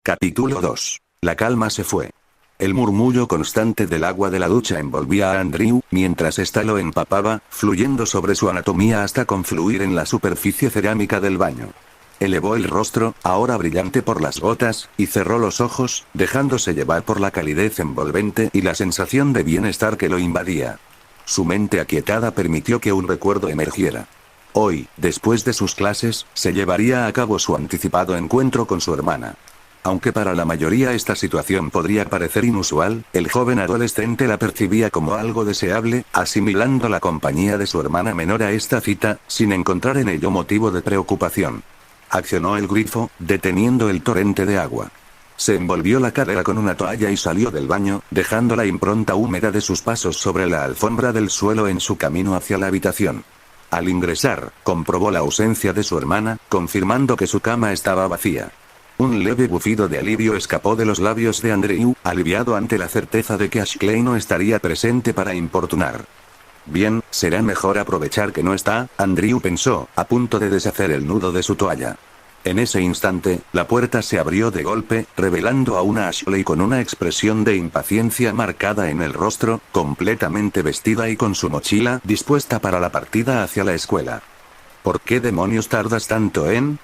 Capítulo 2. La calma se fue. El murmullo constante del agua de la ducha envolvía a Andrew, mientras ésta lo empapaba, fluyendo sobre su anatomía hasta confluir en la superficie cerámica del baño. Elevó el rostro, ahora brillante por las gotas, y cerró los ojos, dejándose llevar por la calidez envolvente y la sensación de bienestar que lo invadía. Su mente aquietada permitió que un recuerdo emergiera. Hoy, después de sus clases, se llevaría a cabo su anticipado encuentro con su hermana. Aunque para la mayoría esta situación podría parecer inusual, el joven adolescente la percibía como algo deseable, asimilando la compañía de su hermana menor a esta cita, sin encontrar en ello motivo de preocupación. Accionó el grifo, deteniendo el torrente de agua. Se envolvió la cadera con una toalla y salió del baño, dejando la impronta húmeda de sus pasos sobre la alfombra del suelo en su camino hacia la habitación. Al ingresar, comprobó la ausencia de su hermana, confirmando que su cama estaba vacía. Un leve bufido de alivio escapó de los labios de Andrew, aliviado ante la certeza de que Ashley no estaría presente para importunar. Bien, será mejor aprovechar que no está, Andrew pensó, a punto de deshacer el nudo de su toalla. En ese instante, la puerta se abrió de golpe, revelando a una Ashley con una expresión de impaciencia marcada en el rostro, completamente vestida y con su mochila dispuesta para la partida hacia la escuela. ¿Por qué demonios tardas tanto en...?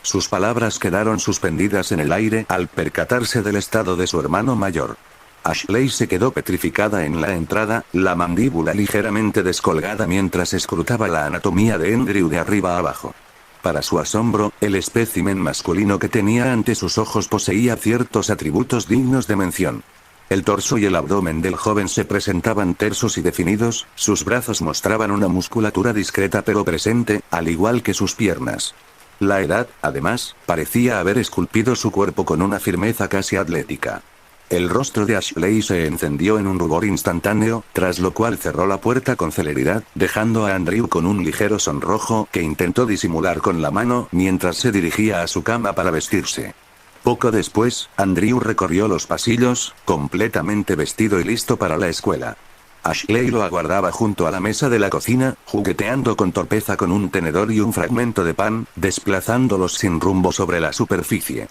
Sus palabras quedaron suspendidas en el aire al percatarse del estado de su hermano mayor. Ashley se quedó petrificada en la entrada, la mandíbula ligeramente descolgada mientras escrutaba la anatomía de Andrew de arriba a abajo. Para su asombro, el espécimen masculino que tenía ante sus ojos poseía ciertos atributos dignos de mención. El torso y el abdomen del joven se presentaban tersos y definidos, sus brazos mostraban una musculatura discreta pero presente, al igual que sus piernas. La edad, además, parecía haber esculpido su cuerpo con una firmeza casi atlética. El rostro de Ashley se encendió en un rubor instantáneo, tras lo cual cerró la puerta con celeridad, dejando a Andrew con un ligero sonrojo que intentó disimular con la mano mientras se dirigía a su cama para vestirse. Poco después, Andrew recorrió los pasillos, completamente vestido y listo para la escuela. Ashley lo aguardaba junto a la mesa de la cocina, jugueteando con torpeza con un tenedor y un fragmento de pan, desplazándolos sin rumbo sobre la superficie.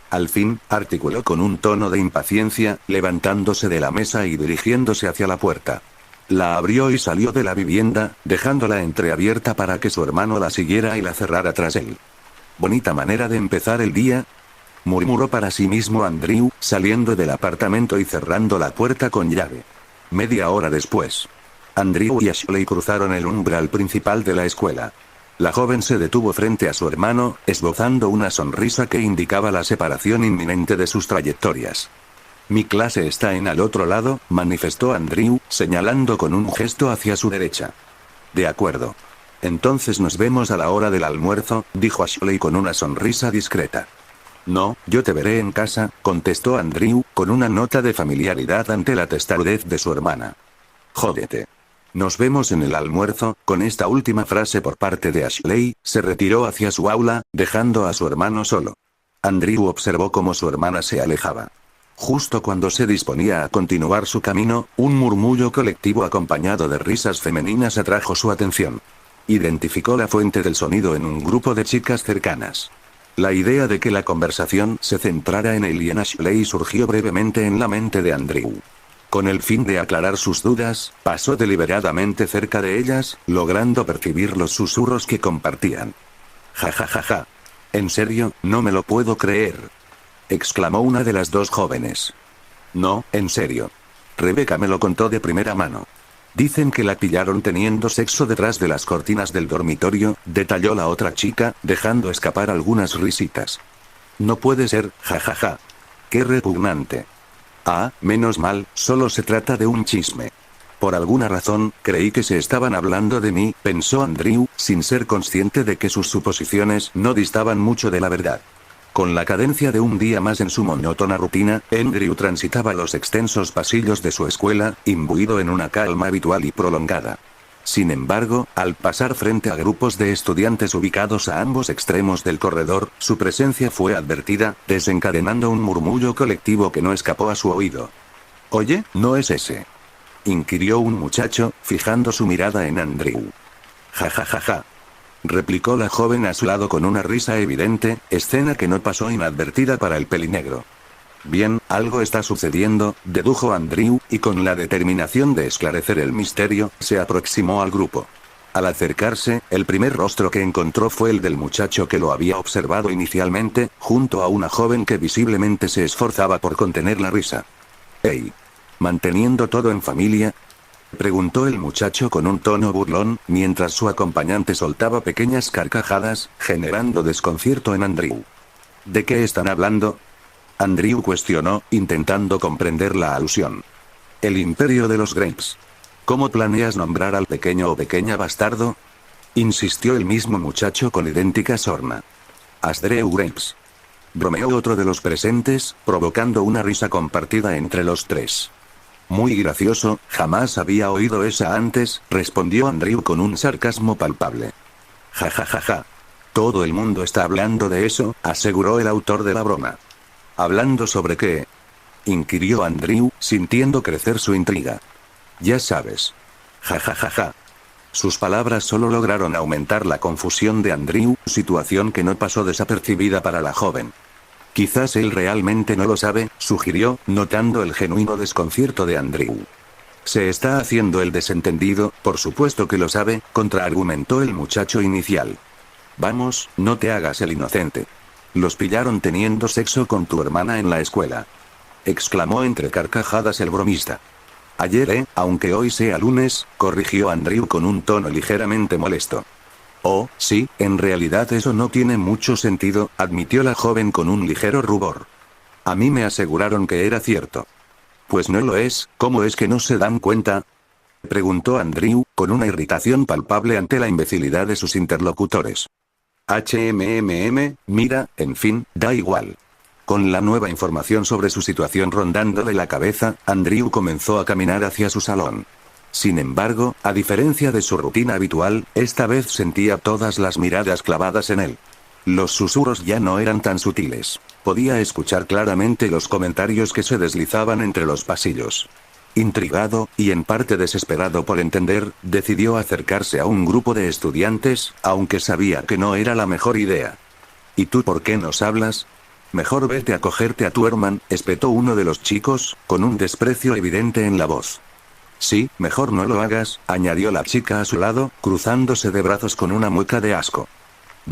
Al fin, articuló con un tono de impaciencia, levantándose de la mesa y dirigiéndose hacia la puerta. La abrió y salió de la vivienda, dejándola entreabierta para que su hermano la siguiera y la cerrara tras él. «Bonita manera de empezar el día», murmuró para sí mismo Andrew, saliendo del apartamento y cerrando la puerta con llave. Media hora después, Andrew y Ashley cruzaron el umbral principal de la escuela. La joven se detuvo frente a su hermano, esbozando una sonrisa que indicaba la separación inminente de sus trayectorias. «Mi clase está en al otro lado», manifestó Andrew, señalando con un gesto hacia su derecha. «De acuerdo. Entonces nos vemos a la hora del almuerzo», dijo Ashley con una sonrisa discreta. «No, yo te veré en casa», contestó Andrew, con una nota de familiaridad ante la testarudez de su hermana. «Jódete. Nos vemos en el almuerzo». Con esta última frase por parte de Ashley, se retiró hacia su aula, dejando a su hermano solo. Andrew observó cómo su hermana se alejaba. Justo cuando se disponía a continuar su camino, un murmullo colectivo acompañado de risas femeninas atrajo su atención. Identificó la fuente del sonido en un grupo de chicas cercanas. La idea de que la conversación se centrara en él y en Ashley surgió brevemente en la mente de Andrew. Con el fin de aclarar sus dudas, pasó deliberadamente cerca de ellas, logrando percibir los susurros que compartían. «Ja ja ja ja. ¿En serio? No me lo puedo creer», exclamó una de las dos jóvenes. «No, en serio. Rebecca me lo contó de primera mano. Dicen que la pillaron teniendo sexo detrás de las cortinas del dormitorio», detalló la otra chica, dejando escapar algunas risitas. «No puede ser, jajaja. Ja, ja. Qué repugnante». «Ah, menos mal, solo se trata de un chisme. Por alguna razón, creí que se estaban hablando de mí», pensó Andrew, sin ser consciente de que sus suposiciones no distaban mucho de la verdad. Con la cadencia de un día más en su monótona rutina, Andrew transitaba los extensos pasillos de su escuela, imbuido en una calma habitual y prolongada. Sin embargo, al pasar frente a grupos de estudiantes ubicados a ambos extremos del corredor, su presencia fue advertida, desencadenando un murmullo colectivo que no escapó a su oído. «Oye, ¿no es ese?», inquirió un muchacho, fijando su mirada en Andrew. «Ja ja ja ja. replicó la joven a su lado con una risa evidente, escena que no pasó inadvertida para el pelinegro. Bien, algo está sucediendo, dedujo Andrew, y con la determinación de esclarecer el misterio, se aproximó al grupo. Al acercarse, el primer rostro que encontró fue el del muchacho que lo había observado inicialmente, junto a una joven que visiblemente se esforzaba por contener la risa. «Hey. ¿Manteniendo todo en familia?», preguntó el muchacho con un tono burlón, mientras su acompañante soltaba pequeñas carcajadas, generando desconcierto en Andrew. «¿De qué están hablando?», Andrew cuestionó, intentando comprender la alusión. «El imperio de los Grapes. ¿Cómo planeas nombrar al pequeño o pequeña bastardo?», insistió el mismo muchacho con idéntica sorna. «Andrew Grapes», bromeó otro de los presentes, provocando una risa compartida entre los tres. «Muy gracioso, jamás había oído esa antes», respondió Andrew con un sarcasmo palpable. «Ja ja ja ja. Todo el mundo está hablando de eso», aseguró el autor de la broma. «¿Hablando sobre qué?», inquirió Andrew, sintiendo crecer su intriga. «Ya sabes. Ja ja ja ja». Sus palabras solo lograron aumentar la confusión de Andrew, situación que no pasó desapercibida para la joven. «Quizás él realmente no lo sabe», sugirió, notando el genuino desconcierto de Andrew. «Se está haciendo el desentendido, por supuesto que lo sabe», contraargumentó el muchacho inicial. «Vamos, no te hagas el inocente. Los pillaron teniendo sexo con tu hermana en la escuela», exclamó entre carcajadas el bromista. «Ayer, aunque hoy sea lunes», corrigió Andrew con un tono ligeramente molesto. «Oh, sí, en realidad eso no tiene mucho sentido», admitió la joven con un ligero rubor. «A mí me aseguraron que era cierto». «Pues no lo es, ¿cómo es que no se dan cuenta?», preguntó Andrew, con una irritación palpable ante la imbecilidad de sus interlocutores. Mira, en fin, da igual». Con la nueva información sobre su situación rondándole la cabeza, Andrew comenzó a caminar hacia su salón. Sin embargo, a diferencia de su rutina habitual, esta vez sentía todas las miradas clavadas en él. Los susurros ya no eran tan sutiles. Podía escuchar claramente los comentarios que se deslizaban entre los pasillos. Intrigado, y en parte desesperado por entender, decidió acercarse a un grupo de estudiantes, aunque sabía que no era la mejor idea. «¿Y tú por qué nos hablas? Mejor vete a cogerte a tu hermano», espetó uno de los chicos, con un desprecio evidente en la voz. «Sí, mejor no lo hagas», añadió la chica a su lado, cruzándose de brazos con una mueca de asco.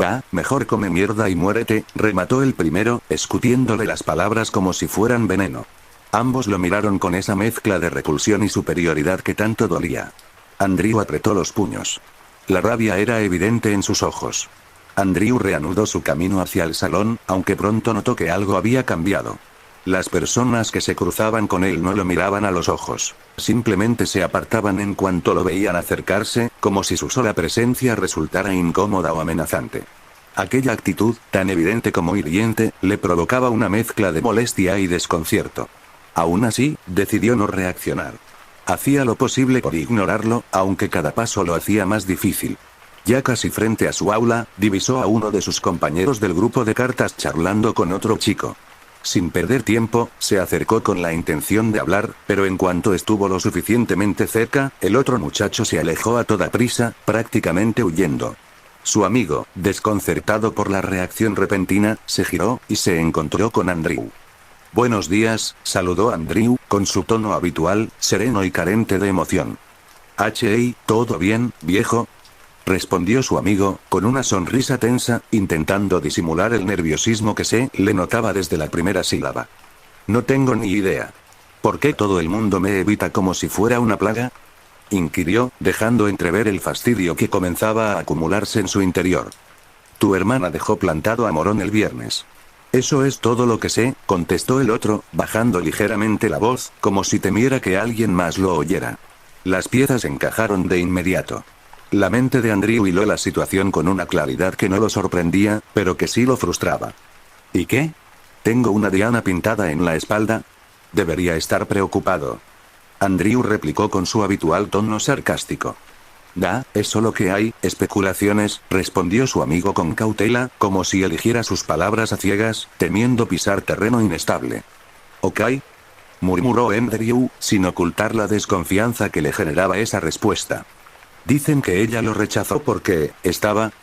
«Va, mejor come mierda y muérete», remató el primero, escupiéndole las palabras como si fueran veneno. Ambos lo miraron con esa mezcla de repulsión y superioridad que tanto dolía. Andrew apretó los puños. La rabia era evidente en sus ojos. Andrew reanudó su camino hacia el salón, aunque pronto notó que algo había cambiado. Las personas que se cruzaban con él no lo miraban a los ojos, simplemente se apartaban en cuanto lo veían acercarse, como si su sola presencia resultara incómoda o amenazante. Aquella actitud, tan evidente como hiriente, le provocaba una mezcla de molestia y desconcierto. Aún así, decidió no reaccionar. Hacía lo posible por ignorarlo, aunque cada paso lo hacía más difícil. Ya casi frente a su aula, divisó a uno de sus compañeros del grupo de cartas charlando con otro chico. Sin perder tiempo, se acercó con la intención de hablar, pero en cuanto estuvo lo suficientemente cerca, el otro muchacho se alejó a toda prisa, prácticamente huyendo. Su amigo, desconcertado por la reacción repentina, se giró, y se encontró con Andrew. «Buenos días», saludó Andrew, con su tono habitual, sereno y carente de emoción. «Hey, ¿todo bien, viejo?», respondió su amigo, con una sonrisa tensa, intentando disimular el nerviosismo que se le notaba desde la primera sílaba. «No tengo ni idea. ¿Por qué todo el mundo me evita como si fuera una plaga?», inquirió, dejando entrever el fastidio que comenzaba a acumularse en su interior. «Tu hermana dejó plantado a Morón el viernes». «Eso es todo lo que sé», contestó el otro, bajando ligeramente la voz, como si temiera que alguien más lo oyera. Las piezas encajaron de inmediato. La mente de Andrew hiló la situación con una claridad que no lo sorprendía, pero que sí lo frustraba. «¿Y qué? Tengo una diana pintada en la espalda. Debería estar preocupado». Andrew replicó con su habitual tono sarcástico. «Es solo que hay especulaciones», respondió su amigo con cautela, como si eligiera sus palabras a ciegas, temiendo pisar terreno inestable. «Ok», murmuró Andrew, sin ocultar la desconfianza que le generaba esa respuesta. Dicen que ella lo rechazó porque estaba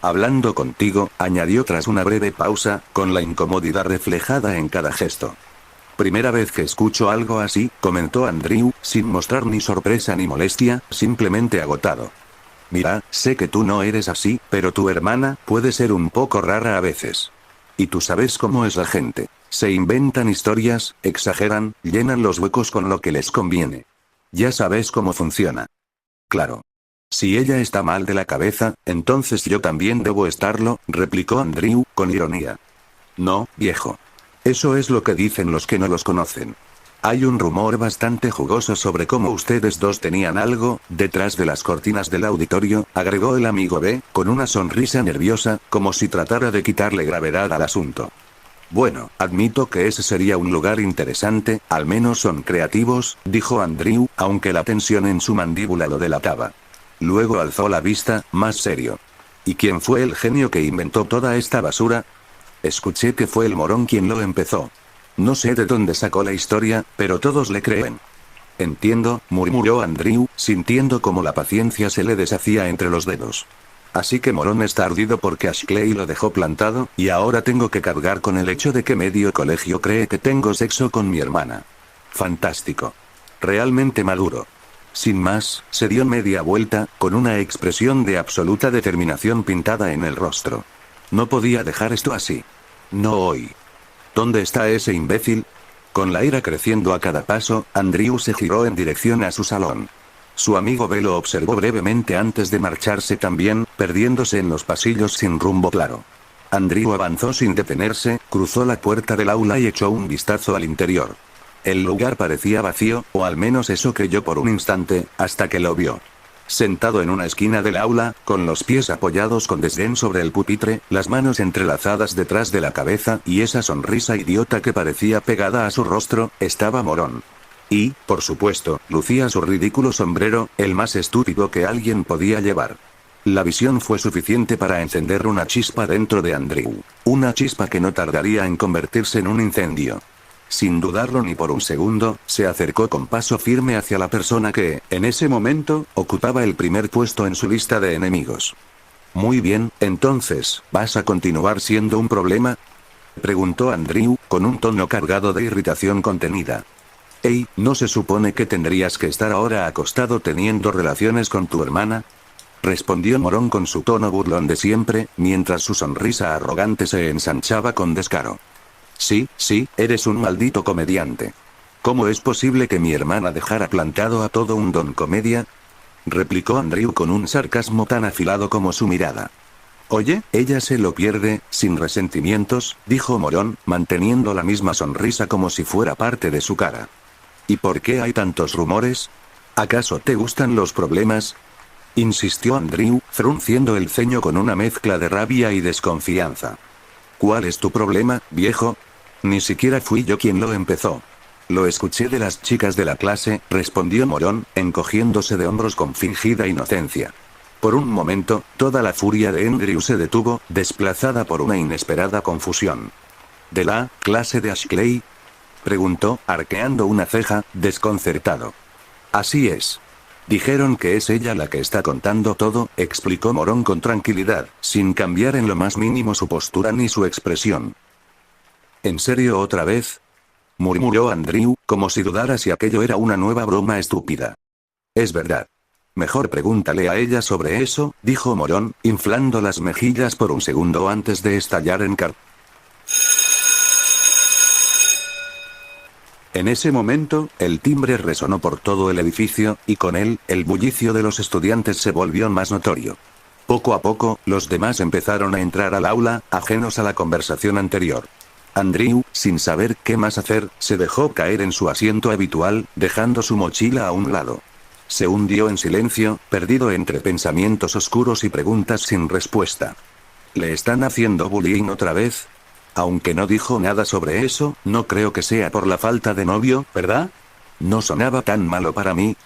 hablando contigo, añadió tras una breve pausa, con la incomodidad reflejada en cada gesto. Primera vez que escucho algo así, comentó Andrew, sin mostrar ni sorpresa ni molestia, simplemente agotado. Mira, sé que tú no eres así, pero tu hermana puede ser un poco rara a veces. Y tú sabes cómo es la gente. Se inventan historias, exageran, llenan los huecos con lo que les conviene. Ya sabes cómo funciona. Claro. Si ella está mal de la cabeza, entonces yo también debo estarlo, replicó Andrew, con ironía. No, viejo. Eso es lo que dicen los que no los conocen. Hay un rumor bastante jugoso sobre cómo ustedes dos tenían algo, detrás de las cortinas del auditorio, agregó el amigo B, con una sonrisa nerviosa, como si tratara de quitarle gravedad al asunto. Bueno, admito que ese sería un lugar interesante, al menos son creativos, dijo Andrew, aunque la tensión en su mandíbula lo delataba. Luego alzó la vista, más serio. ¿Y quién fue el genio que inventó toda esta basura? Escuché que fue el morón quien lo empezó. No sé de dónde sacó la historia, pero todos le creen. Entiendo, murmuró Andrew, sintiendo como la paciencia se le deshacía entre los dedos. Así que Morón está ardido porque Ashley lo dejó plantado, y ahora tengo que cargar con el hecho de que medio colegio cree que tengo sexo con mi hermana. Fantástico. Realmente maduro. Sin más, se dio media vuelta, con una expresión de absoluta determinación pintada en el rostro. No podía dejar esto así. No hoy. ¿Dónde está ese imbécil? Con la ira creciendo a cada paso, Andrew se giró en dirección a su salón. Su amigo B lo observó brevemente antes de marcharse también, perdiéndose en los pasillos sin rumbo claro. Andrew avanzó sin detenerse, cruzó la puerta del aula y echó un vistazo al interior. El lugar parecía vacío, o al menos eso creyó por un instante, hasta que lo vio. Sentado en una esquina del aula, con los pies apoyados con desdén sobre el pupitre, las manos entrelazadas detrás de la cabeza y esa sonrisa idiota que parecía pegada a su rostro, estaba Morón. Y, por supuesto, lucía su ridículo sombrero, el más estúpido que alguien podía llevar. La visión fue suficiente para encender una chispa dentro de Andrew. Una chispa que no tardaría en convertirse en un incendio. Sin dudarlo ni por un segundo, se acercó con paso firme hacia la persona que, en ese momento, ocupaba el primer puesto en su lista de enemigos. Muy bien, entonces, ¿vas a continuar siendo un problema? Preguntó Andrew, con un tono cargado de irritación contenida. Hey, ¿no se supone que tendrías que estar ahora acostado teniendo relaciones con tu hermana? Respondió Morón con su tono burlón de siempre, mientras su sonrisa arrogante se ensanchaba con descaro. Sí, eres un maldito comediante. ¿Cómo es posible que mi hermana dejara plantado a todo un don comedia? Replicó Andrew con un sarcasmo tan afilado como su mirada. Oye, ella se lo pierde, sin resentimientos, dijo Morón, manteniendo la misma sonrisa como si fuera parte de su cara. ¿Y por qué hay tantos rumores? ¿Acaso te gustan los problemas? Insistió Andrew, frunciendo el ceño con una mezcla de rabia y desconfianza. ¿Cuál es tu problema, viejo? Ni siquiera fui yo quien lo empezó. Lo escuché de las chicas de la clase, respondió Morón, encogiéndose de hombros con fingida inocencia. Por un momento, toda la furia de Andrew se detuvo, desplazada por una inesperada confusión. ¿De la clase de Ashley? Preguntó, arqueando una ceja, desconcertado. Así es. Dijeron que es ella la que está contando todo, explicó Morón con tranquilidad, sin cambiar en lo más mínimo su postura ni su expresión. ¿En serio otra vez? Murmuró Andrew, como si dudara si aquello era una nueva broma estúpida. Es verdad. Mejor pregúntale a ella sobre eso, dijo Morón, inflando las mejillas por un segundo antes de estallar en En ese momento, el timbre resonó por todo el edificio, y con él, el bullicio de los estudiantes se volvió más notorio. Poco a poco, los demás empezaron a entrar al aula, ajenos a la conversación anterior. Andrew, sin saber qué más hacer, se dejó caer en su asiento habitual, dejando su mochila a un lado. Se hundió en silencio, perdido entre pensamientos oscuros y preguntas sin respuesta. ¿Le están haciendo bullying otra vez? Aunque no dijo nada sobre eso, no creo que sea por la falta de novio, ¿verdad? No sonaba tan malo para mí.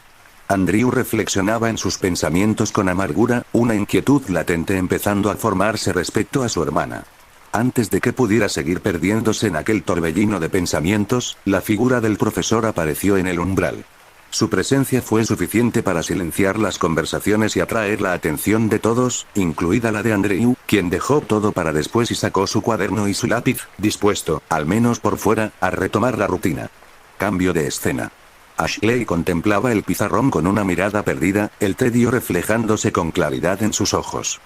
Andrew reflexionaba en sus pensamientos con amargura, una inquietud latente empezando a formarse respecto a su hermana. Antes de que pudiera seguir perdiéndose en aquel torbellino de pensamientos, la figura del profesor apareció en el umbral. Su presencia fue suficiente para silenciar las conversaciones y atraer la atención de todos, incluida la de Andrew, quien dejó todo para después y sacó su cuaderno y su lápiz, dispuesto, al menos por fuera, a retomar la rutina. Cambio de escena. Ashley contemplaba el pizarrón con una mirada perdida, el tedio reflejándose con claridad en sus ojos.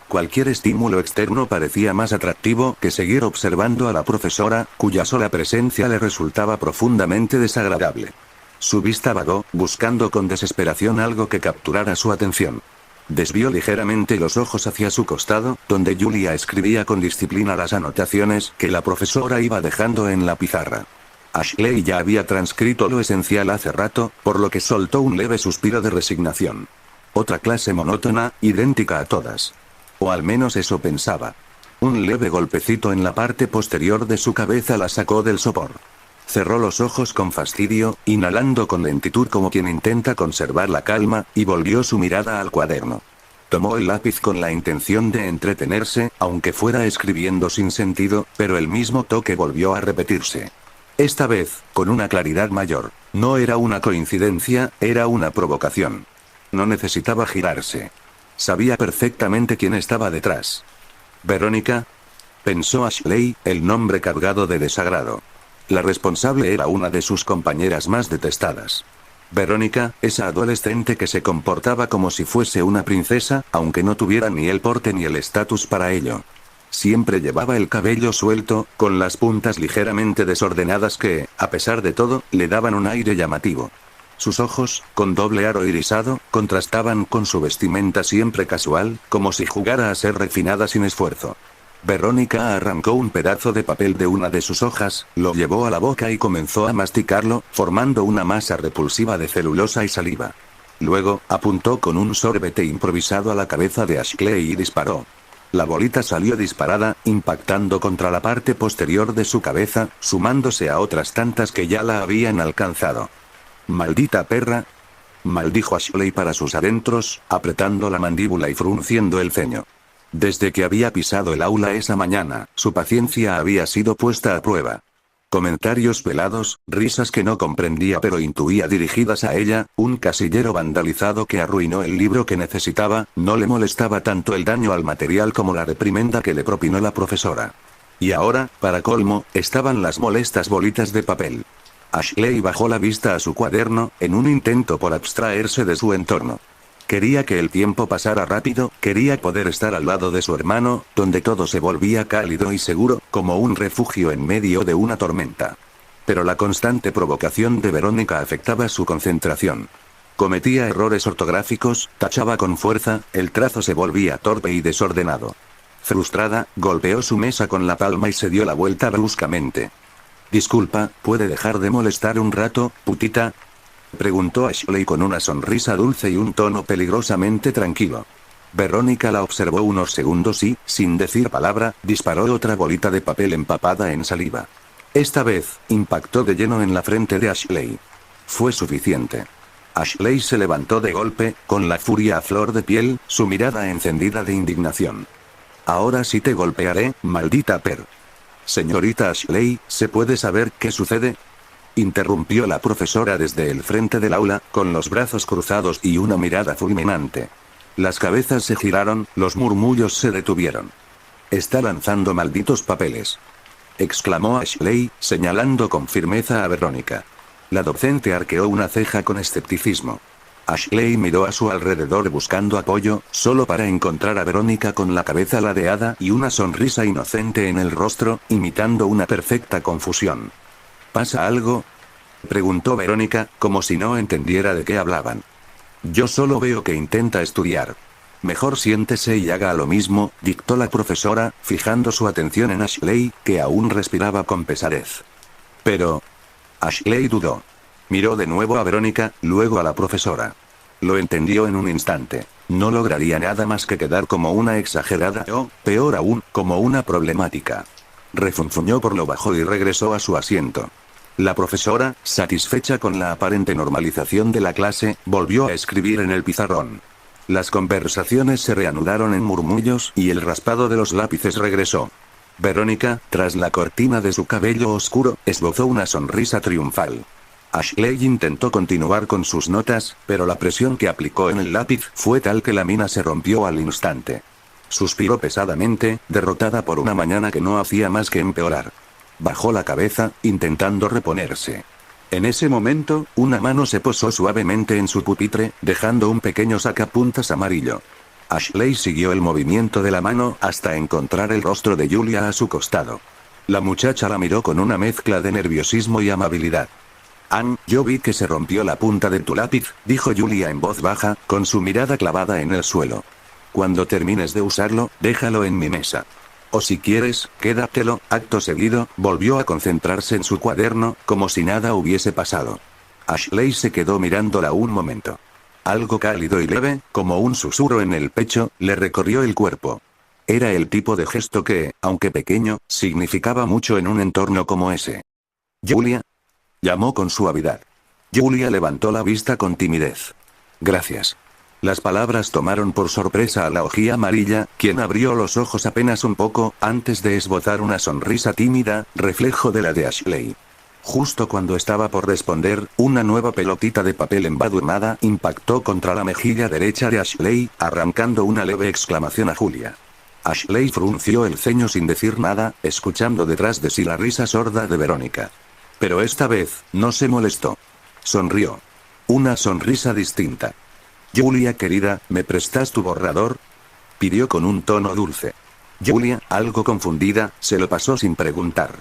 Cualquier estímulo externo parecía más atractivo que seguir observando a la profesora, cuya sola presencia le resultaba profundamente desagradable. Su vista vagó, buscando con desesperación algo que capturara su atención. Desvió ligeramente los ojos hacia su costado, donde Julia escribía con disciplina las anotaciones que la profesora iba dejando en la pizarra. Ashley ya había transcrito lo esencial hace rato, por lo que soltó un leve suspiro de resignación. Otra clase monótona, idéntica a todas. O al menos eso pensaba. Un leve golpecito en la parte posterior de su cabeza la sacó del sopor. Cerró los ojos con fastidio, inhalando con lentitud como quien intenta conservar la calma, y volvió su mirada al cuaderno. Tomó el lápiz con la intención de entretenerse, aunque fuera escribiendo sin sentido, pero el mismo toque volvió a repetirse. Esta vez, con una claridad mayor. No era una coincidencia, era una provocación. No necesitaba girarse. Sabía perfectamente quién estaba detrás. «Verónica», pensó Ashley, el nombre cargado de desagrado. La responsable era una de sus compañeras más detestadas. Verónica, esa adolescente que se comportaba como si fuese una princesa, aunque no tuviera ni el porte ni el estatus para ello. Siempre llevaba el cabello suelto, con las puntas ligeramente desordenadas que, a pesar de todo, le daban un aire llamativo. Sus ojos, con doble aro irisado, contrastaban con su vestimenta siempre casual, como si jugara a ser refinada sin esfuerzo. Verónica arrancó un pedazo de papel de una de sus hojas, lo llevó a la boca y comenzó a masticarlo, formando una masa repulsiva de celulosa y saliva. Luego, apuntó con un sorbete improvisado a la cabeza de Ashley y disparó. La bolita salió disparada, impactando contra la parte posterior de su cabeza, sumándose a otras tantas que ya la habían alcanzado. «¡Maldita perra!», maldijo Ashley para sus adentros, apretando la mandíbula y frunciendo el ceño. Desde que había pisado el aula esa mañana, su paciencia había sido puesta a prueba. Comentarios pelados, risas que no comprendía pero intuía dirigidas a ella, un casillero vandalizado que arruinó el libro que necesitaba, no le molestaba tanto el daño al material como la reprimenda que le propinó la profesora. Y ahora, para colmo, estaban las molestas bolitas de papel. Ashley bajó la vista a su cuaderno, en un intento por abstraerse de su entorno. Quería que el tiempo pasara rápido, quería poder estar al lado de su hermano, donde todo se volvía cálido y seguro, como un refugio en medio de una tormenta. Pero la constante provocación de Verónica afectaba su concentración. Cometía errores ortográficos, tachaba con fuerza, el trazo se volvía torpe y desordenado. Frustrada, golpeó su mesa con la palma y se dio la vuelta bruscamente. «Disculpa, ¿puede dejar de molestar un rato, putita?», preguntó Ashley con una sonrisa dulce y un tono peligrosamente tranquilo. Verónica la observó unos segundos y, sin decir palabra, disparó otra bolita de papel empapada en saliva. Esta vez, impactó de lleno en la frente de Ashley. Fue suficiente. Ashley se levantó de golpe, con la furia a flor de piel, su mirada encendida de indignación. «Ahora sí te golpearé, maldita per». «Señorita Ashley, ¿se puede saber qué sucede?», interrumpió la profesora desde el frente del aula, con los brazos cruzados y una mirada fulminante. Las cabezas se giraron, los murmullos se detuvieron. «Está lanzando malditos papeles», exclamó Ashley, señalando con firmeza a Verónica. La docente arqueó una ceja con escepticismo. Ashley miró a su alrededor buscando apoyo, solo para encontrar a Verónica con la cabeza ladeada y una sonrisa inocente en el rostro, imitando una perfecta confusión. «¿Pasa algo?», preguntó Verónica, como si no entendiera de qué hablaban. «Yo solo veo que intenta estudiar». «Mejor siéntese y haga lo mismo», dictó la profesora, fijando su atención en Ashley, que aún respiraba con pesadez. «Pero...». Ashley dudó. Miró de nuevo a Verónica, luego a la profesora. Lo entendió en un instante. No lograría nada más que quedar como una exagerada o, peor aún, como una problemática. Refunfuñó por lo bajo y regresó a su asiento. La profesora, satisfecha con la aparente normalización de la clase, volvió a escribir en el pizarrón. Las conversaciones se reanudaron en murmullos y el raspado de los lápices regresó. Verónica, tras la cortina de su cabello oscuro, esbozó una sonrisa triunfal. Ashley intentó continuar con sus notas, pero la presión que aplicó en el lápiz fue tal que la mina se rompió al instante. Suspiró pesadamente, derrotada por una mañana que no hacía más que empeorar. Bajó la cabeza, intentando reponerse. En ese momento, una mano se posó suavemente en su pupitre, dejando un pequeño sacapuntas amarillo. Ashley siguió el movimiento de la mano hasta encontrar el rostro de Julia a su costado. La muchacha la miró con una mezcla de nerviosismo y amabilidad. Ann, yo vi que se rompió la punta de tu lápiz, dijo Julia en voz baja, con su mirada clavada en el suelo. Cuando termines de usarlo, déjalo en mi mesa. O si quieres, quédatelo. Acto seguido, volvió a concentrarse en su cuaderno, como si nada hubiese pasado. Ashley se quedó mirándola un momento. Algo cálido y leve, como un susurro en el pecho, le recorrió el cuerpo. Era el tipo de gesto que, aunque pequeño, significaba mucho en un entorno como ese. Julia, llamó con suavidad. Julia levantó la vista con timidez. Gracias. Las palabras tomaron por sorpresa a la ojía amarilla, quien abrió los ojos apenas un poco, antes de esbozar una sonrisa tímida, reflejo de la de Ashley. Justo cuando estaba por responder, una nueva pelotita de papel embadurnada impactó contra la mejilla derecha de Ashley, arrancando una leve exclamación a Julia. Ashley frunció el ceño sin decir nada, escuchando detrás de sí la risa sorda de Verónica. Pero esta vez, no se molestó. Sonrió. Una sonrisa distinta. Julia querida, ¿me prestas tu borrador?, pidió con un tono dulce. Julia, algo confundida, se lo pasó sin preguntar.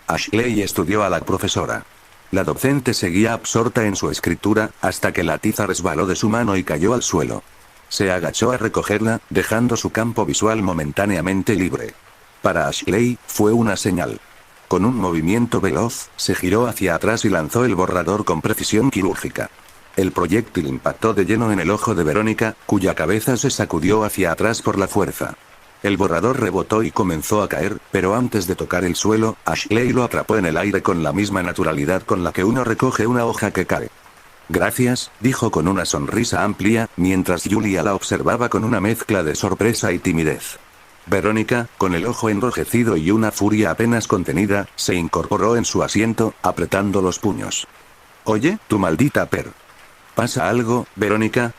Ashley estudió a la profesora. La docente seguía absorta en su escritura, hasta que la tiza resbaló de su mano y cayó al suelo. Se agachó a recogerla, dejando su campo visual momentáneamente libre. Para Ashley, fue una señal. Con un movimiento veloz, se giró hacia atrás y lanzó el borrador con precisión quirúrgica. El proyectil impactó de lleno en el ojo de Verónica, cuya cabeza se sacudió hacia atrás por la fuerza. El borrador rebotó y comenzó a caer, pero antes de tocar el suelo, Ashley lo atrapó en el aire con la misma naturalidad con la que uno recoge una hoja que cae. Gracias, dijo con una sonrisa amplia, mientras Julia la observaba con una mezcla de sorpresa y timidez. Verónica, con el ojo enrojecido y una furia apenas contenida, se incorporó en su asiento, apretando los puños. Oye, tu maldita ¿Pasa algo, Verónica?,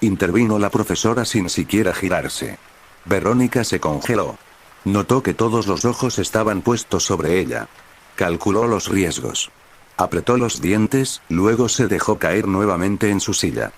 intervino la profesora sin siquiera girarse. Verónica se congeló. Notó que todos los ojos estaban puestos sobre ella. Calculó los riesgos. Apretó los dientes, luego se dejó caer nuevamente en su silla.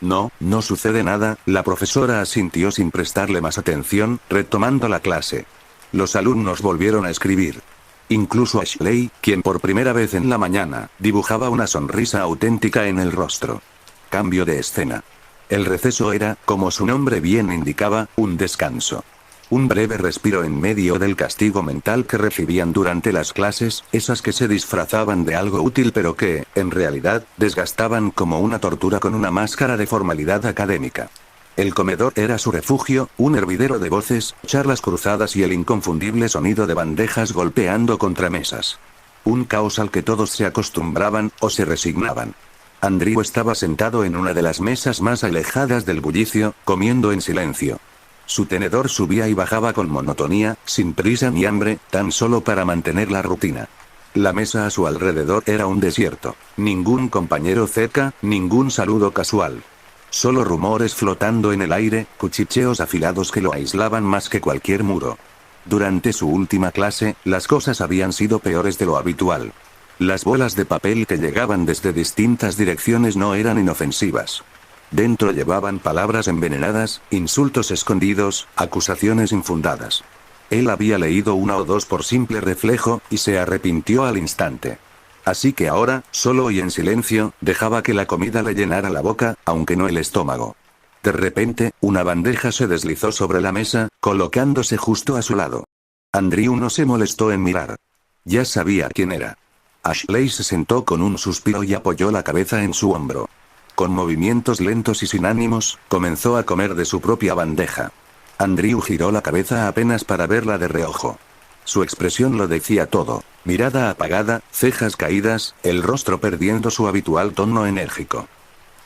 No, no sucede nada, la profesora asintió sin prestarle más atención, retomando la clase. Los alumnos volvieron a escribir. Incluso Ashley, quien por primera vez en la mañana, dibujaba una sonrisa auténtica en el rostro. Cambio de escena. El receso era, como su nombre bien indicaba, un descanso. Un breve respiro en medio del castigo mental que recibían durante las clases, esas que se disfrazaban de algo útil pero que, en realidad, desgastaban como una tortura con una máscara de formalidad académica. El comedor era su refugio, un hervidero de voces, charlas cruzadas y el inconfundible sonido de bandejas golpeando contra mesas. Un caos al que todos se acostumbraban, o se resignaban. Andrew estaba sentado en una de las mesas más alejadas del bullicio, comiendo en silencio. Su tenedor subía y bajaba con monotonía, sin prisa ni hambre, tan solo para mantener la rutina. La mesa a su alrededor era un desierto. Ningún compañero cerca, ningún saludo casual. Solo rumores flotando en el aire, cuchicheos afilados que lo aislaban más que cualquier muro. Durante su última clase, las cosas habían sido peores de lo habitual. Las bolas de papel que llegaban desde distintas direcciones no eran inofensivas. Dentro llevaban palabras envenenadas, insultos escondidos, acusaciones infundadas. Él había leído una o dos por simple reflejo, y se arrepintió al instante. Así que ahora, solo y en silencio, dejaba que la comida le llenara la boca, aunque no el estómago. De repente, una bandeja se deslizó sobre la mesa, colocándose justo a su lado. Andrew no se molestó en mirar. Ya sabía quién era. Ashley se sentó con un suspiro y apoyó la cabeza en su hombro. Con movimientos lentos y sin ánimos, comenzó a comer de su propia bandeja. Andrew giró la cabeza apenas para verla de reojo. Su expresión lo decía todo. Mirada apagada, cejas caídas, el rostro perdiendo su habitual tono enérgico.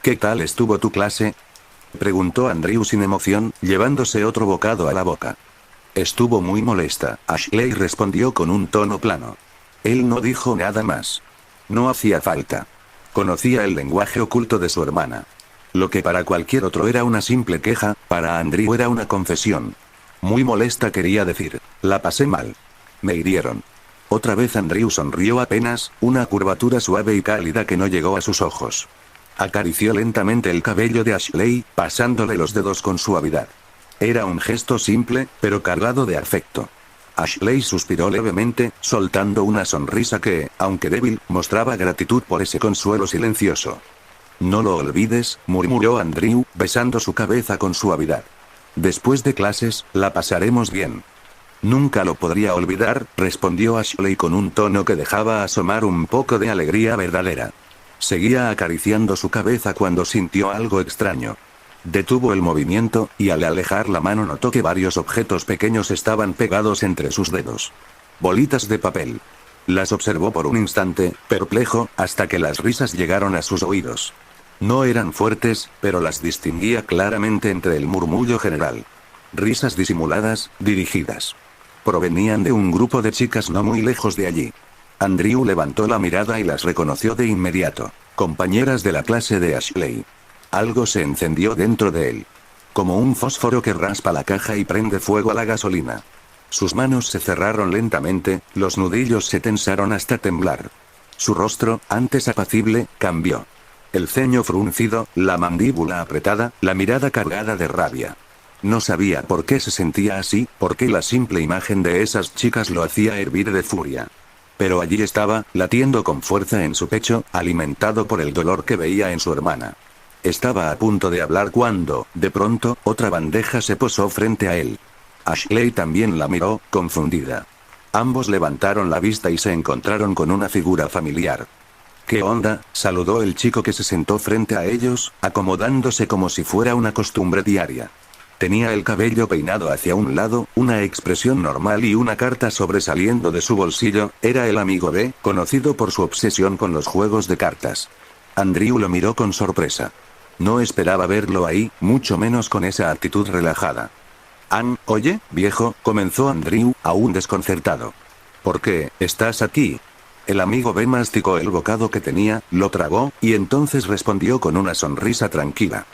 ¿Qué tal estuvo tu clase?, preguntó Andrew sin emoción, llevándose otro bocado a la boca. Estuvo muy molesta, Ashley respondió con un tono plano. Él no dijo nada más. No hacía falta. Conocía el lenguaje oculto de su hermana. Lo que para cualquier otro era una simple queja, para Andrew era una confesión. Muy molesta quería decir, la pasé mal. Me hirieron. Otra vez Andrew sonrió apenas, una curvatura suave y cálida que no llegó a sus ojos. Acarició lentamente el cabello de Ashley, pasándole los dedos con suavidad. Era un gesto simple, pero cargado de afecto. Ashley suspiró levemente, soltando una sonrisa que, aunque débil, mostraba gratitud por ese consuelo silencioso. No lo olvides, murmuró Andrew, besando su cabeza con suavidad. Después de clases, la pasaremos bien. Nunca lo podría olvidar, respondió Ashley con un tono que dejaba asomar un poco de alegría verdadera. Seguía acariciando su cabeza cuando sintió algo extraño. Detuvo el movimiento, y al alejar la mano notó que varios objetos pequeños estaban pegados entre sus dedos. Bolitas de papel. Las observó por un instante, perplejo, hasta que las risas llegaron a sus oídos. No eran fuertes, pero las distinguía claramente entre el murmullo general. Risas disimuladas, dirigidas. Provenían de un grupo de chicas no muy lejos de allí. Andrew levantó la mirada y las reconoció de inmediato. Compañeras de la clase de Ashley. Algo se encendió dentro de él. Como un fósforo que raspa la caja y prende fuego a la gasolina. Sus manos se cerraron lentamente, los nudillos se tensaron hasta temblar. Su rostro, antes apacible, cambió. El ceño fruncido, la mandíbula apretada, la mirada cargada de rabia. No sabía por qué se sentía así, porque la simple imagen de esas chicas lo hacía hervir de furia. Pero allí estaba, latiendo con fuerza en su pecho, alimentado por el dolor que veía en su hermana. Estaba a punto de hablar cuando, de pronto, otra bandeja se posó frente a él. Ashley también la miró, confundida. Ambos levantaron la vista y se encontraron con una figura familiar. ¿Qué onda?, saludó el chico que se sentó frente a ellos, acomodándose como si fuera una costumbre diaria. Tenía el cabello peinado hacia un lado, una expresión normal y una carta sobresaliendo de su bolsillo. Era el amigo B, conocido por su obsesión con los juegos de cartas. Andrew lo miró con sorpresa. No esperaba verlo ahí, mucho menos con esa actitud relajada. Oye, viejo, comenzó Andrew, aún desconcertado. ¿Por qué estás aquí? El amigo B masticó el bocado que tenía, lo tragó, y entonces respondió con una sonrisa tranquila.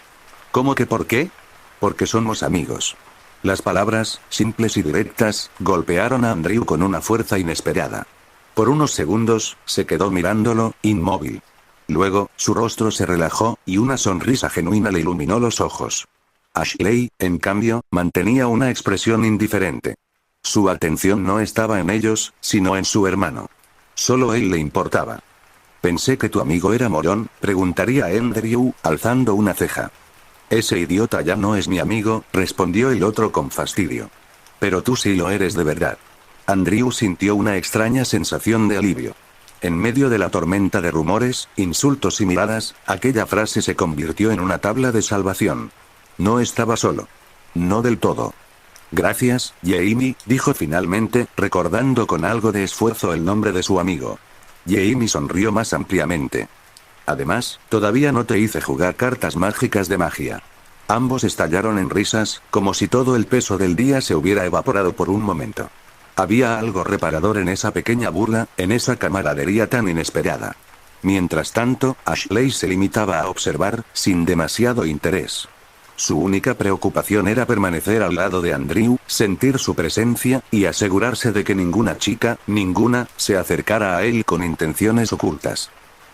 ¿Cómo que por qué? Porque somos amigos. Las palabras, simples y directas, golpearon a Andrew con una fuerza inesperada. Por unos segundos, se quedó mirándolo, inmóvil. Luego, su rostro se relajó, y una sonrisa genuina le iluminó los ojos. Ashley, en cambio, mantenía una expresión indiferente. Su atención no estaba en ellos, sino en su hermano. Solo él le importaba. Pensé que tu amigo era morón, preguntaría Andrew, alzando una ceja. Ese idiota ya no es mi amigo, respondió el otro con fastidio. Pero tú sí lo eres de verdad. Andrew sintió una extraña sensación de alivio. En medio de la tormenta de rumores, insultos y miradas, aquella frase se convirtió en una tabla de salvación. No estaba solo. No del todo. Gracias, Jamie, dijo finalmente, recordando con algo de esfuerzo el nombre de su amigo. Jamie sonrió más ampliamente. Además, todavía no te hice jugar cartas mágicas de magia. Ambos estallaron en risas, como si todo el peso del día se hubiera evaporado por un momento. Había algo reparador en esa pequeña burla, en esa camaradería tan inesperada. Mientras tanto, Ashley se limitaba a observar, sin demasiado interés. Su única preocupación era permanecer al lado de Andrew, sentir su presencia, y asegurarse de que ninguna chica, ninguna, se acercara a él con intenciones ocultas.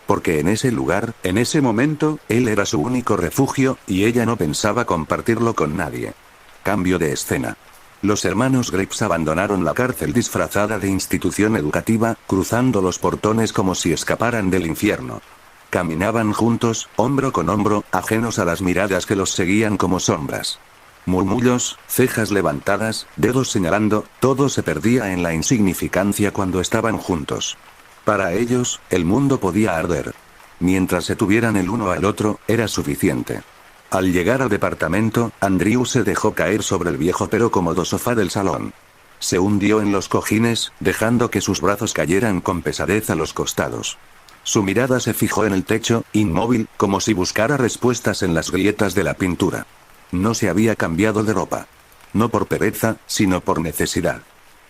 Porque en ese lugar, en ese momento, él era su único refugio, y ella no pensaba compartirlo con nadie. Cambio de escena. Los hermanos Graves abandonaron la cárcel disfrazada de institución educativa, cruzando los portones como si escaparan del infierno. Caminaban juntos, hombro con hombro, ajenos a las miradas que los seguían como sombras. Murmullos, cejas levantadas, dedos señalando, todo se perdía en la insignificancia cuando estaban juntos. Para ellos, el mundo podía arder. Mientras se tuvieran el uno al otro, era suficiente. Al llegar al departamento, Andrew se dejó caer sobre el viejo pero cómodo sofá del salón. Se hundió en los cojines, dejando que sus brazos cayeran con pesadez a los costados. Su mirada se fijó en el techo, inmóvil, como si buscara respuestas en las grietas de la pintura. No se había cambiado de ropa. No por pereza, sino por necesidad.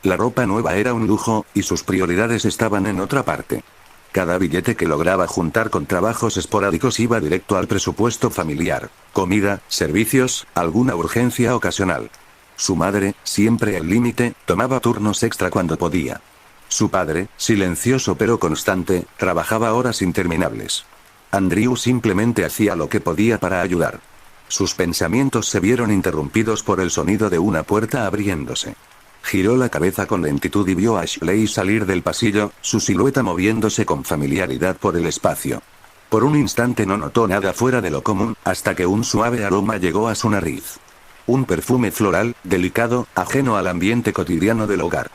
La ropa nueva era un lujo, y sus prioridades estaban en otra parte. Cada billete que lograba juntar con trabajos esporádicos iba directo al presupuesto familiar. Comida, servicios, alguna urgencia ocasional. Su madre, siempre al límite, tomaba turnos extra cuando podía. Su padre, silencioso pero constante, trabajaba horas interminables. Andrew simplemente hacía lo que podía para ayudar. Sus pensamientos se vieron interrumpidos por el sonido de una puerta abriéndose. Giró la cabeza con lentitud y vio a Ashley salir del pasillo, su silueta moviéndose con familiaridad por el espacio. Por un instante no notó nada fuera de lo común, hasta que un suave aroma llegó a su nariz. Un perfume floral, delicado, ajeno al ambiente cotidiano del hogar.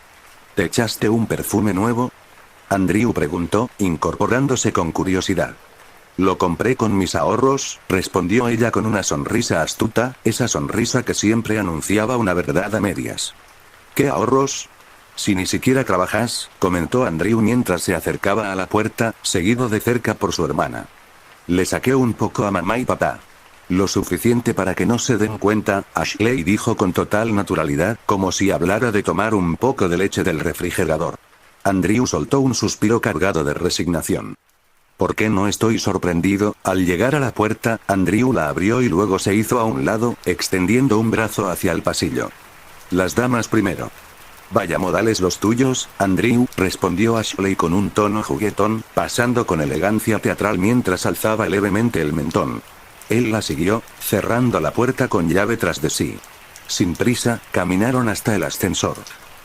¿Te echaste un perfume nuevo? Andrew preguntó, incorporándose con curiosidad. Lo compré con mis ahorros, respondió ella con una sonrisa astuta, esa sonrisa que siempre anunciaba una verdad a medias. ¿Qué ahorros? Si ni siquiera trabajas, comentó Andrew mientras se acercaba a la puerta, seguido de cerca por su hermana. Le saqué un poco a mamá y papá. Lo suficiente para que no se den cuenta, Ashley dijo con total naturalidad, como si hablara de tomar un poco de leche del refrigerador. Andrew soltó un suspiro cargado de resignación. ¿Por qué no estoy sorprendido? Al llegar a la puerta, Andrew la abrió y luego se hizo a un lado, extendiendo un brazo hacia el pasillo. Las damas primero. Vaya modales los tuyos, Andrew, respondió Ashley con un tono juguetón, pasando con elegancia teatral mientras alzaba levemente el mentón. Él la siguió, cerrando la puerta con llave tras de sí. Sin prisa, caminaron hasta el ascensor.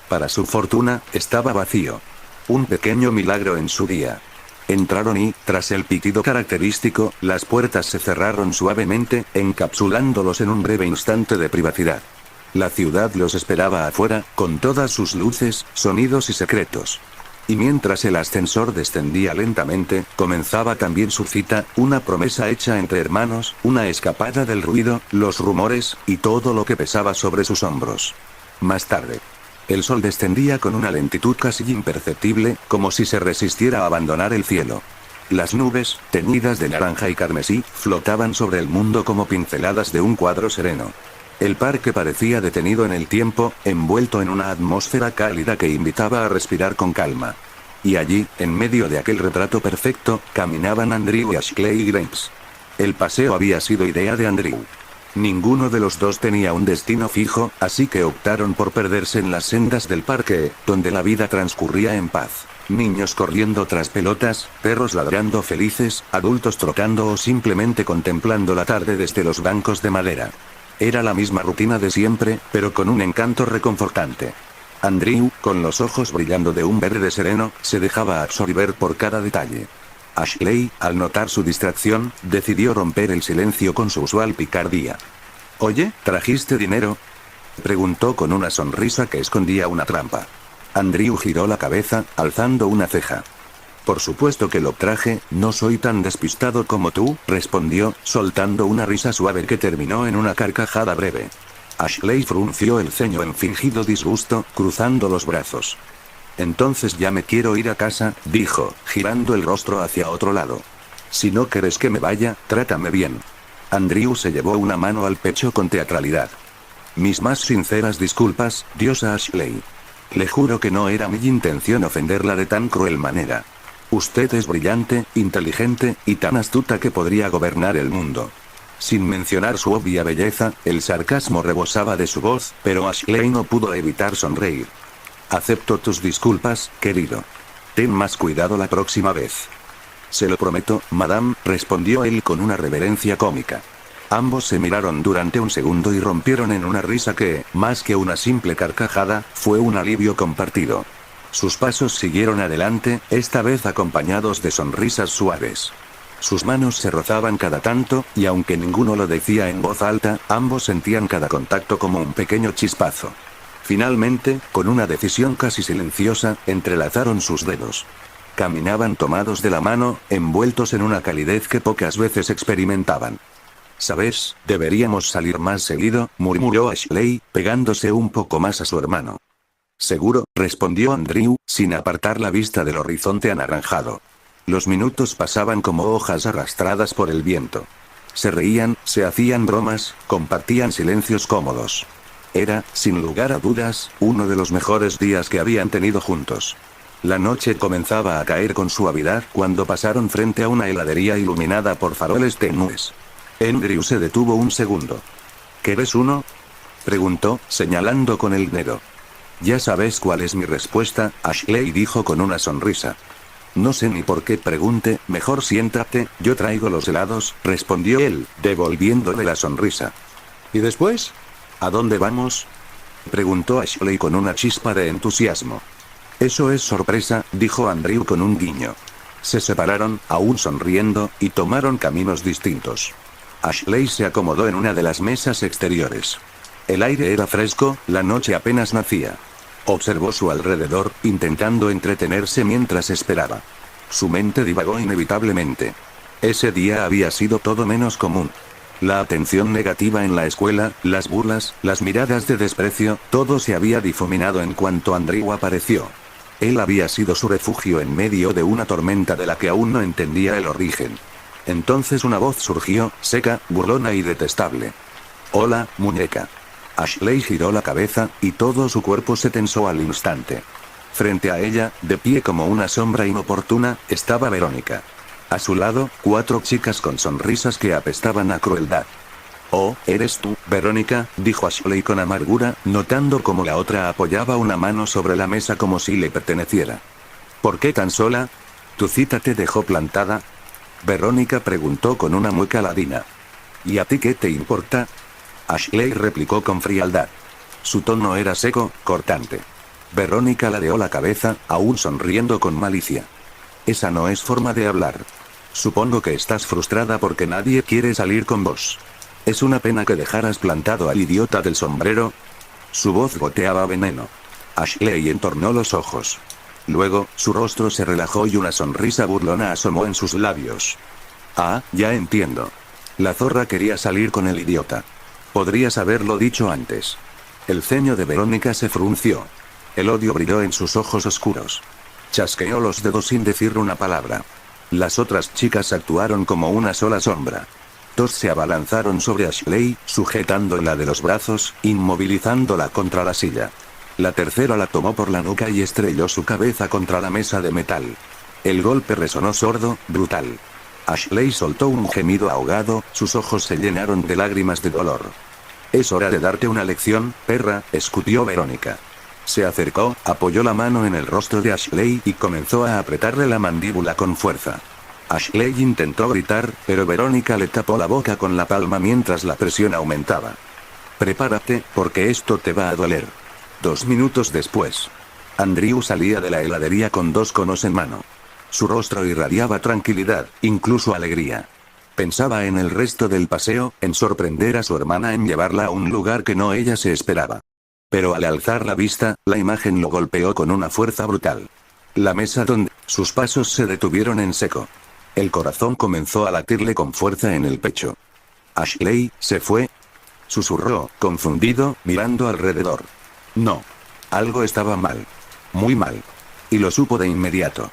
Para su fortuna, estaba vacío. Un pequeño milagro en su día. Entraron y, tras el pitido característico, las puertas se cerraron suavemente, encapsulándolos en un breve instante de privacidad. La ciudad los esperaba afuera, con todas sus luces, sonidos y secretos. Y mientras el ascensor descendía lentamente, comenzaba también su cita, una promesa hecha entre hermanos, una escapada del ruido, los rumores, y todo lo que pesaba sobre sus hombros. Más tarde. El sol descendía con una lentitud casi imperceptible, como si se resistiera a abandonar el cielo. Las nubes, teñidas de naranja y carmesí, flotaban sobre el mundo como pinceladas de un cuadro sereno. El parque parecía detenido en el tiempo, envuelto en una atmósfera cálida que invitaba a respirar con calma. Y allí, en medio de aquel retrato perfecto, caminaban Andrew y Ashley Grimes. El paseo había sido idea de Andrew. Ninguno de los dos tenía un destino fijo, así que optaron por perderse en las sendas del parque, donde la vida transcurría en paz. Niños corriendo tras pelotas, perros ladrando felices, adultos trotando o simplemente contemplando la tarde desde los bancos de madera. Era la misma rutina de siempre, pero con un encanto reconfortante. Andrew, con los ojos brillando de un verde sereno, se dejaba absorber por cada detalle. Ashley, al notar su distracción, decidió romper el silencio con su usual picardía. «Oye, ¿trajiste dinero?», preguntó con una sonrisa que escondía una trampa. Andrew giró la cabeza, alzando una ceja. «Por supuesto que lo traje, no soy tan despistado como tú», respondió, soltando una risa suave que terminó en una carcajada breve. Ashley frunció el ceño en fingido disgusto, cruzando los brazos. «Entonces ya me quiero ir a casa», dijo, girando el rostro hacia otro lado. «Si no quieres que me vaya, trátame bien». Andrew se llevó una mano al pecho con teatralidad. «Mis más sinceras disculpas, diosa Ashley. Le juro que no era mi intención ofenderla de tan cruel manera. Usted es brillante, inteligente, y tan astuta que podría gobernar el mundo». Sin mencionar su obvia belleza, el sarcasmo rebosaba de su voz, pero Ashley no pudo evitar sonreír. «Acepto tus disculpas, querido. Ten más cuidado la próxima vez». «Se lo prometo, madame», respondió él con una reverencia cómica. Ambos se miraron durante un segundo y rompieron en una risa que, más que una simple carcajada, fue un alivio compartido. Sus pasos siguieron adelante, esta vez acompañados de sonrisas suaves. Sus manos se rozaban cada tanto, y aunque ninguno lo decía en voz alta, ambos sentían cada contacto como un pequeño chispazo. Finalmente, con una decisión casi silenciosa, entrelazaron sus dedos. Caminaban tomados de la mano, envueltos en una calidez que pocas veces experimentaban. «¿Sabes? Deberíamos salir más seguido», murmuró Ashley, pegándose un poco más a su hermano. «Seguro», respondió Andrew, sin apartar la vista del horizonte anaranjado. Los minutos pasaban como hojas arrastradas por el viento. Se reían, se hacían bromas, compartían silencios cómodos. Era, sin lugar a dudas, uno de los mejores días que habían tenido juntos. La noche comenzaba a caer con suavidad cuando pasaron frente a una heladería iluminada por faroles tenues. Andrew se detuvo un segundo. ¿Quieres uno?, preguntó, señalando con el dedo. Ya sabes cuál es mi respuesta, Ashley dijo con una sonrisa. No sé ni por qué pregunte, mejor siéntate, yo traigo los helados, respondió él, devolviéndole la sonrisa. ¿Y después? ¿A dónde vamos?, preguntó Ashley con una chispa de entusiasmo. Eso es sorpresa, dijo Andrew con un guiño. Se separaron, aún sonriendo, y tomaron caminos distintos. Ashley se acomodó en una de las mesas exteriores. El aire era fresco, la noche apenas nacía. Observó su alrededor, intentando entretenerse mientras esperaba. Su mente divagó inevitablemente. Ese día había sido todo menos común. La atención negativa en la escuela, las burlas, las miradas de desprecio, todo se había difuminado en cuanto Andrew apareció. Él había sido su refugio en medio de una tormenta de la que aún no entendía el origen. Entonces una voz surgió, seca, burlona y detestable. «Hola, muñeca». Ashley giró la cabeza, y todo su cuerpo se tensó al instante. Frente a ella, de pie como una sombra inoportuna, estaba Verónica. A su lado, 4 chicas con sonrisas que apestaban a crueldad. «Oh, ¿eres tú, Verónica?», dijo Ashley con amargura, notando cómo la otra apoyaba una mano sobre la mesa como si le perteneciera. «¿Por qué tan sola? ¿Tu cita te dejó plantada?», Verónica preguntó con una mueca ladina. «¿Y a ti qué te importa?», Ashley replicó con frialdad. Su tono era seco, cortante. Verónica ladeó la cabeza, aún sonriendo con malicia. «Esa no es forma de hablar. Supongo que estás frustrada porque nadie quiere salir con vos. Es una pena que dejaras plantado al idiota del sombrero». Su voz goteaba veneno. Ashley entornó los ojos. Luego, su rostro se relajó y una sonrisa burlona asomó en sus labios. «Ah, ya entiendo. La zorra quería salir con el idiota. Podrías haberlo dicho antes». El ceño de Verónica se frunció. El odio brilló en sus ojos oscuros. Chasqueó los dedos sin decir una palabra. Las otras chicas actuaron como una sola sombra. 2 se abalanzaron sobre Ashley, sujetándola de los brazos, inmovilizándola contra la silla. La tercera la tomó por la nuca y estrelló su cabeza contra la mesa de metal. El golpe resonó sordo, brutal. Ashley soltó un gemido ahogado, sus ojos se llenaron de lágrimas de dolor. «Es hora de darte una lección, perra», escutió Verónica. Se acercó, apoyó la mano en el rostro de Ashley y comenzó a apretarle la mandíbula con fuerza. Ashley intentó gritar, pero Verónica le tapó la boca con la palma mientras la presión aumentaba. «Prepárate, porque esto te va a doler». 2 minutos después. Andrew salía de la heladería con 2 conos en mano. Su rostro irradiaba tranquilidad, incluso alegría. Pensaba en el resto del paseo, en sorprender a su hermana, en llevarla a un lugar que no ella se esperaba. Pero al alzar la vista, la imagen lo golpeó con una fuerza brutal. La mesa donde sus pasos se detuvieron en seco. El corazón comenzó a latirle con fuerza en el pecho. «Ashley, ¿se fue?», susurró, confundido, mirando alrededor. No. Algo estaba mal. Muy mal. Y lo supo de inmediato.